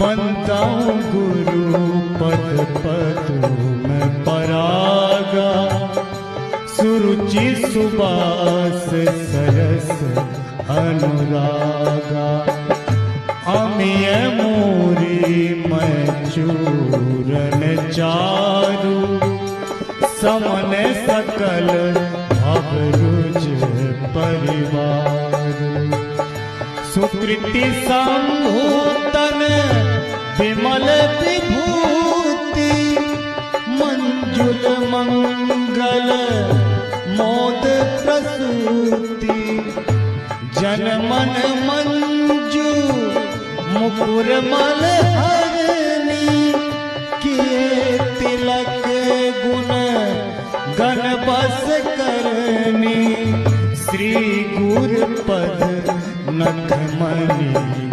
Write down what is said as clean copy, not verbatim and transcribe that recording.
बनताऊं गुरु पद पदुम परागा, सुरुचि सुबास सरस अनुरागा। अमिय मोरी मैं चूरन चारु, समन सकल अवरुज परिवार। सुकृति संभूतन विमल विभूति, मंजुल मंगल मोद प्रसूति। जन मन मंजू मुकुर मल हरनी, किए तिलक गुण गण बस करनी। श्री गुरु पद नखमणि